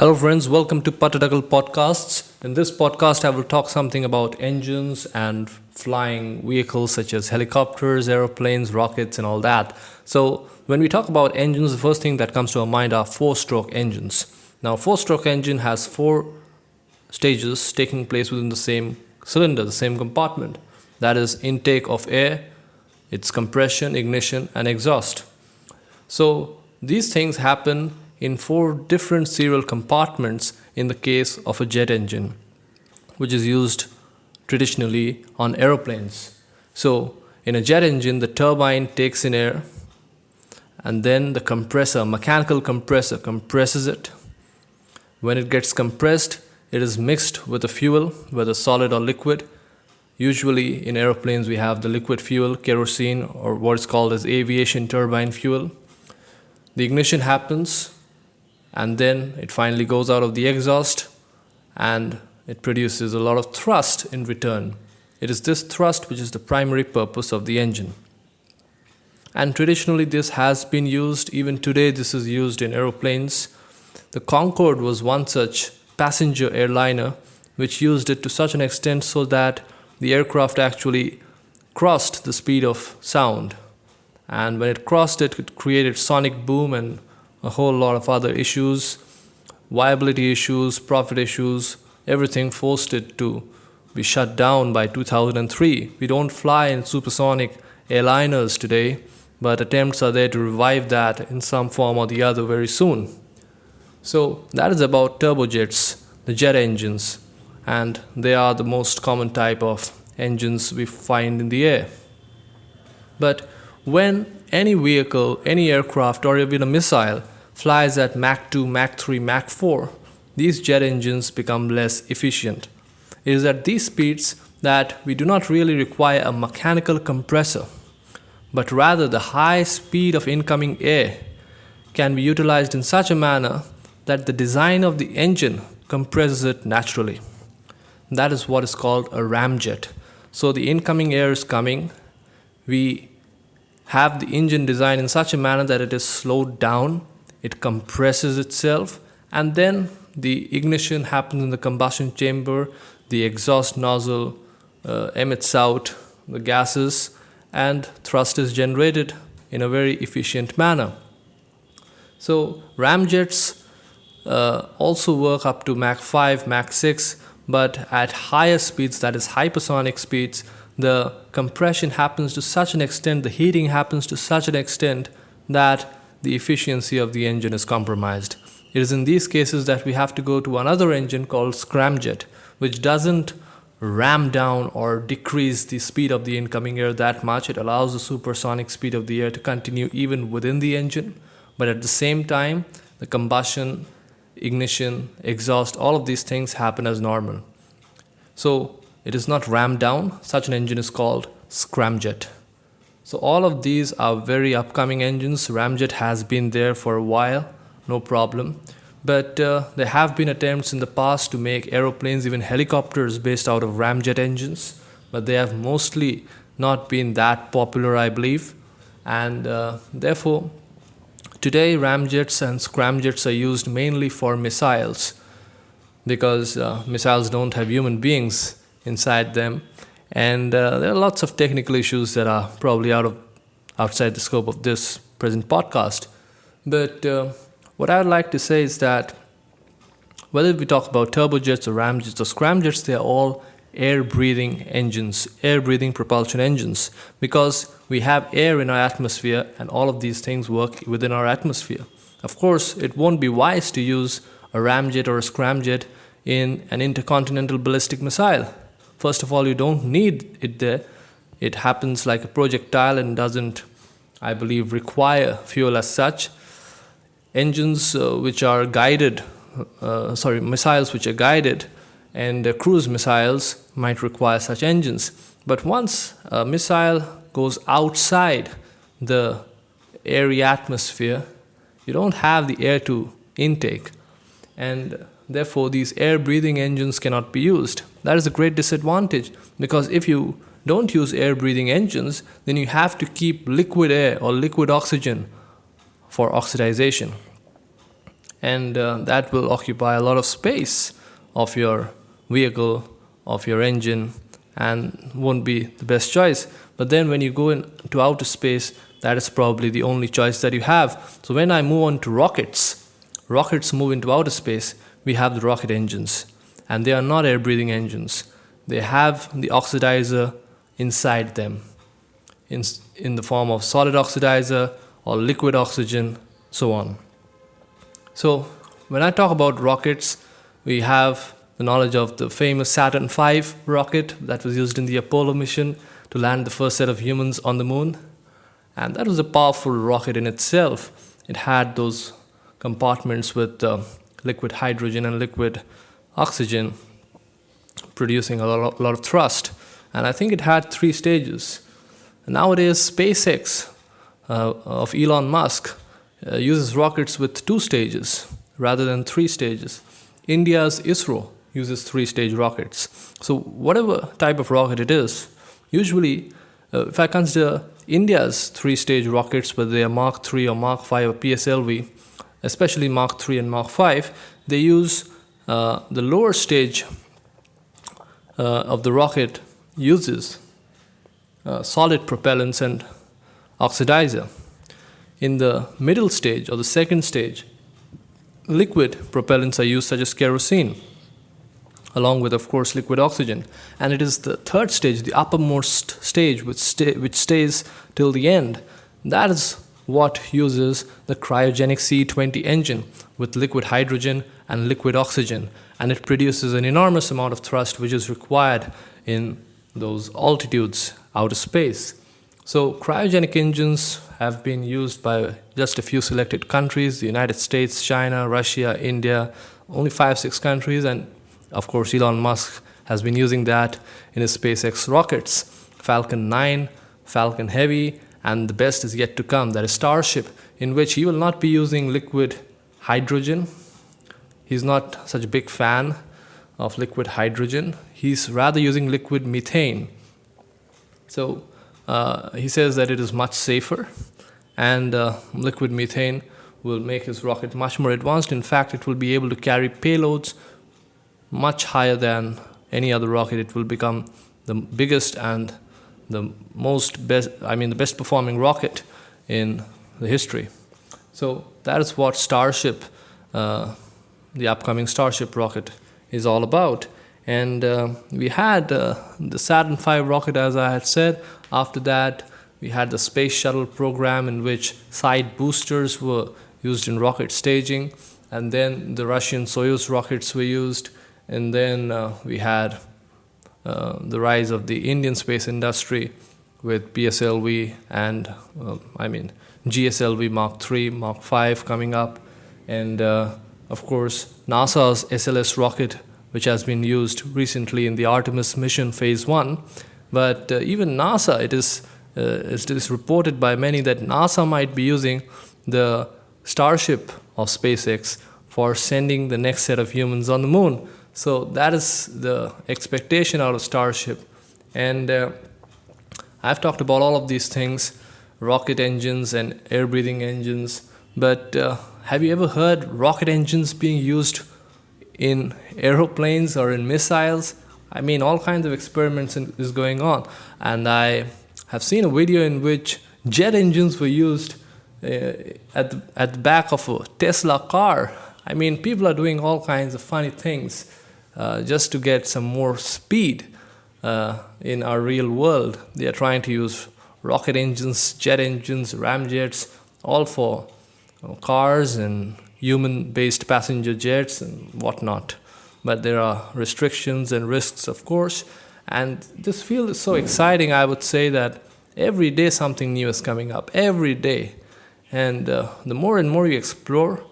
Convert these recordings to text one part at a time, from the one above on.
Hello, friends. Welcome to Pattadakal podcasts. In this podcast, I will talk something about engines and flying vehicles such as helicopters, aeroplanes, rockets, and all that. So, when we talk about engines, the first thing that comes to our mind are four-stroke engines. Now, four-stroke engine has four stages taking place within the same cylinder, the same compartment. That is intake of air, its compression, ignition, and exhaust. So, these things happen in four different serial compartments in the case of a jet engine, which is used traditionally on aeroplanes. So, in a jet engine, the turbine takes in air and then the compressor, mechanical compressor, compresses it. When it gets compressed, it is mixed with the fuel, whether solid or liquid. Usually in aeroplanes, we have the liquid fuel, kerosene, or what is called as aviation turbine fuel. The ignition happens, and then it finally goes out of the exhaust and it produces a lot of thrust in return. It is this thrust which is the primary purpose of the engine. And traditionally this has been used, even today this is used in aeroplanes. The Concorde was one such passenger airliner which used it to such an extent so that the aircraft actually crossed the speed of sound. And when it crossed it, it created sonic boom and a whole lot of other issues, viability issues, profit issues, everything forced it to be shut down by 2003. We don't fly in supersonic airliners today, but attempts are there to revive that in some form or the other very soon. So that is about turbojets, the jet engines, and they are the most common type of engines we find in the air. But when any vehicle, any aircraft, or even a missile flies at Mach 2, Mach 3, Mach 4, these jet engines become less efficient. It is at these speeds that we do not really require a mechanical compressor, but rather the high speed of incoming air can be utilized in such a manner that the design of the engine compresses it naturally. That is what is called a ramjet. So the incoming air is coming. We have the engine designed in such a manner that it is slowed down, it compresses itself, and then the ignition happens in the combustion chamber, the exhaust nozzle emits out the gases, and thrust is generated in a very efficient manner. So ramjets also work up to Mach 5, Mach 6, but at higher speeds, that is hypersonic speeds, the compression happens to such an extent, the heating happens to such an extent that the efficiency of the engine is compromised. It is in these cases that we have to go to another engine called scramjet, which doesn't ram down or decrease the speed of the incoming air that much. It allows the supersonic speed of the air to continue even within the engine, but at the same time, the combustion, ignition, exhaust, all of these things happen as normal. So it is not rammed down. Such an engine is called scramjet. So all of these are very upcoming engines. Ramjet has been there for a while, no problem. But there have been attempts in the past to make aeroplanes, even helicopters, based out of ramjet engines. But they have mostly not been that popular, I believe. And therefore, today ramjets and scramjets are used mainly for missiles, because missiles don't have human beings inside them, and there are lots of technical issues that are probably outside the scope of this present podcast. But what I would like to say is that whether we talk about turbojets or ramjets or scramjets, they are all air-breathing engines, air-breathing propulsion engines, because we have air in our atmosphere and all of these things work within our atmosphere. Of course, it won't be wise to use a ramjet or a scramjet in an intercontinental ballistic missile. First of all, you don't need it there. It happens like a projectile and doesn't, I believe, require fuel as such. Engines which are guided, missiles which are guided, and cruise missiles might require such engines. But once a missile goes outside the airy atmosphere, you don't have the air to intake, and therefore these air-breathing engines cannot be used. That is a great disadvantage, because if you don't use air-breathing engines, then you have to keep liquid air or liquid oxygen for oxidization. and that will occupy a lot of space of your vehicle, of your engine, and won't be the best choice. But then when you go into outer space, that is probably the only choice that you have. So when I move on to rockets move into outer space, we have the rocket engines, and they are not air-breathing engines. They have the oxidizer inside them, in the form of solid oxidizer or liquid oxygen, so on. So when I talk about rockets, we have the knowledge of the famous Saturn V rocket that was used in the Apollo mission to land the first set of humans on the moon. And that was a powerful rocket in itself. It had those compartments with liquid hydrogen and liquid oxygen producing a lot of thrust. And I think it had 3 stages. Nowadays, SpaceX of Elon Musk uses rockets with 2 stages rather than 3 stages. India's ISRO uses 3-stage rockets. So whatever type of rocket it is, usually if I consider India's 3-stage rockets, whether they are Mark 3 or Mark 5 or PSLV, especially Mark 3 and Mark 5, they use the lower stage of the rocket uses solid propellants and oxidizer. In the middle stage or the second stage, liquid propellants are used, such as kerosene, along with, of course, liquid oxygen. And it is the third stage, the uppermost stage, which stays till the end. That is what uses the cryogenic C-20 engine with liquid hydrogen and liquid oxygen. And it produces an enormous amount of thrust, which is required in those altitudes, outer space. So cryogenic engines have been used by just a few selected countries: the United States, China, Russia, India, only 5-6 countries. And of course, Elon Musk has been using that in his SpaceX rockets, Falcon 9, Falcon Heavy, and the best is yet to come, that is Starship, in which he will not be using liquid hydrogen. He's not such a big fan of liquid hydrogen. He's rather using liquid methane. So he says that it is much safer, and liquid methane will make his rocket much more advanced. In fact, it will be able to carry payloads much higher than any other rocket. It will become the biggest and the the best performing rocket in the history. So that is what Starship, the upcoming Starship rocket, is all about. And we had the Saturn V rocket, as I had said. After that, we had the space shuttle program, in which side boosters were used in rocket staging. And then the Russian Soyuz rockets were used. And then we had the rise of the Indian space industry with PSLV and GSLV Mark 3, Mark 5 coming up. And of course, NASA's SLS rocket, which has been used recently in the Artemis mission phase 1. But even NASA, it is reported by many that NASA might be using the Starship of SpaceX for sending the next set of humans on the moon. So that is the expectation out of Starship. And I've talked about all of these things, rocket engines and air-breathing engines. But have you ever heard rocket engines being used in aeroplanes or in missiles? I mean, all kinds of experiments is going on. And I have seen a video in which jet engines were used at the back of a Tesla car. I mean, people are doing all kinds of funny things just to get some more speed in our real world. They are trying to use rocket engines, jet engines, ramjets, all for cars and human-based passenger jets and whatnot. But there are restrictions and risks, of course. And this field is so exciting, I would say that every day something new is coming up, every day. And the more and more you explore,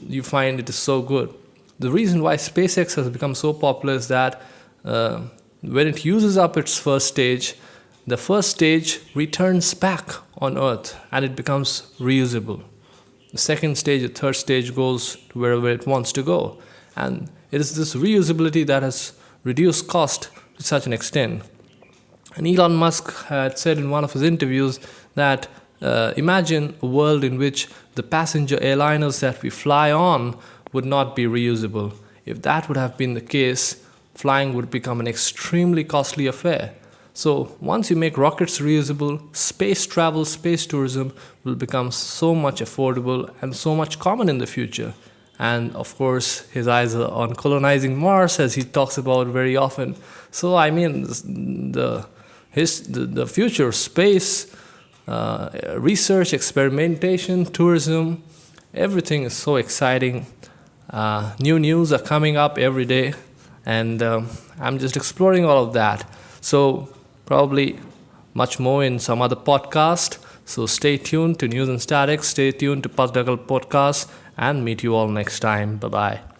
you find it is so good. The reason why SpaceX has become so popular is that when it uses up its first stage, the first stage returns back on Earth and it becomes reusable. The second stage, the third stage goes to wherever it wants to go. And it is this reusability that has reduced cost to such an extent. And Elon Musk had said in one of his interviews that Imagine a world in which the passenger airliners that we fly on would not be reusable. If that would have been the case, flying would become an extremely costly affair. So, once you make rockets reusable, space travel, space tourism will become so much affordable and so much common in the future. And of course, his eyes are on colonizing Mars, as he talks about very often. So, I mean, the future space research, experimentation, tourism, everything is so exciting. New news are coming up every day, and I'm just exploring all of that. So, probably much more in some other podcast. So, stay tuned to News and Statics, stay tuned to Pattadakal podcast, and meet you all next time. Bye bye.